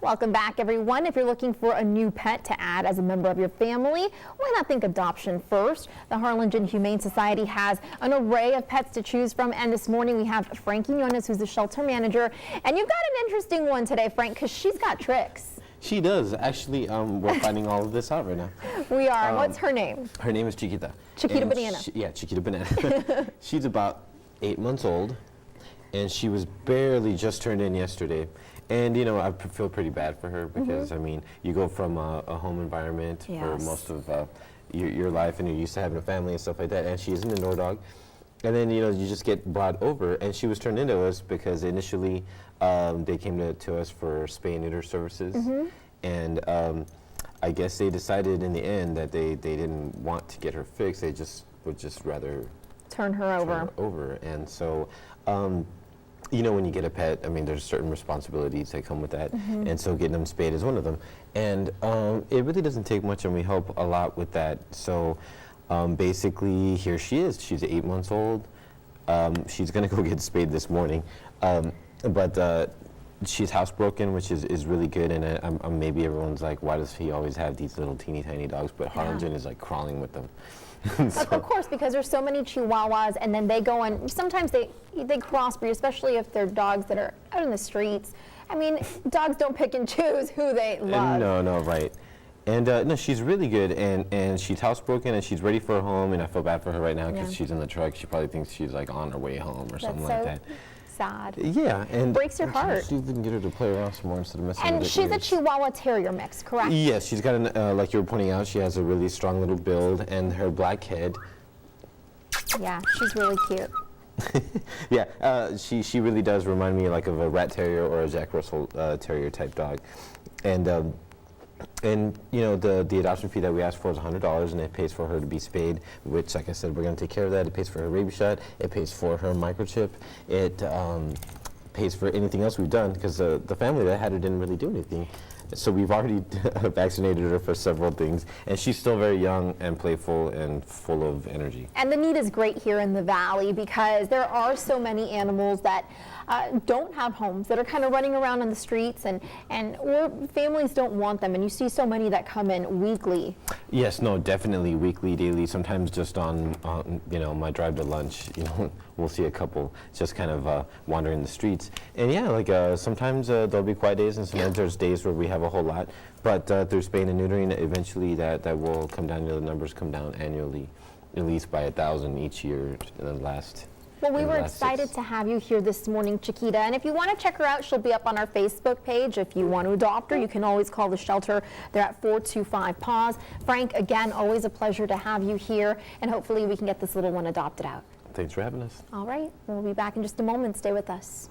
Welcome back, everyone. If you're looking for a new pet to add as a member of your family, why not think adoption first? The Harlingen Humane Society has an array of pets to choose from, and this morning we have Frankie Jonas, who's the shelter manager, and you've got an interesting one today, Frank, because she's got tricks. She does. Actually, we're finding all of this out right now. We are. What's her name? Her name is Chiquita. Chiquita Banana. Yeah, Chiquita Banana. She's about 8 months old, and she was barely just turned in yesterday. And, you know, I feel pretty bad for her because, I mean, you go from a home environment for most of your life, and you're used to having a family and stuff like that, and she's an indoor dog. And then, you know, you just get brought over, and she was turned into us because initially they came to us for spay and neuter services. And I guess they decided in the end that they didn't want to get her fixed. They would just rather turn her over. And so, you know, when you get a pet, I mean, there's certain responsibilities that come with that, and so getting them spayed is one of them. And it really doesn't take much, and we help a lot with that. So basically, here she is. She's 8 months old. She's gonna go get spayed this morning, but she's housebroken, which is really good. And maybe everyone's like, why does he always have these little teeny tiny dogs? But Harlingen is like crawling with them. So, of course, because there's so many Chihuahuas, and then they go and sometimes they crossbreed, especially if they're dogs that are out in the streets. I mean, dogs don't pick and choose who they love. No, right. And no, she's really good, and she's housebroken, and she's ready for a home. And I feel bad for her right now because she's in the truck. She probably thinks she's like on her way home or something like that. Sad. Yeah, and breaks your heart. She didn't get her to play around some more instead of messing with it. And she's a Chihuahua Terrier mix, correct? Yes, she's got an, like you were pointing out, she has a really strong little build, and her black head. Yeah, she's really cute. Yeah, she really does remind me like of a Rat Terrier or a Jack Russell Terrier type dog, and you know, the adoption fee that we asked for is $100, and it pays for her to be spayed, which, like I said, we're going to take care of that. It pays for her rabies shot. It pays for her microchip. It pays for anything else we've done because the family that had her didn't really do anything. So we've already vaccinated her for several things, and she's still very young and playful and full of energy. And the need is great here in the Valley because there are so many animals that don't have homes, that are kind of running around on the streets, or families don't want them, and you see so many that come in weekly. Yes, no, definitely weekly, daily, sometimes just on you know, my drive to lunch, you know, we'll see a couple just kind of wandering the streets. And yeah, like sometimes there'll be quiet days, and sometimes there's days where we have a whole lot, but through spaying and neutering, eventually that will come down. You know, the numbers come down annually, at least by 1,000 each year in the last. Well, we were excited to have you here this morning, Chiquita, and if you want to check her out, she'll be up on our Facebook page. If you want to adopt her, you can always call the shelter. They're at 425-PAWS. Frank, again, always a pleasure to have you here, and hopefully we can get this little one adopted out. Thanks for having us. All right, we'll be back in just a moment. Stay with us.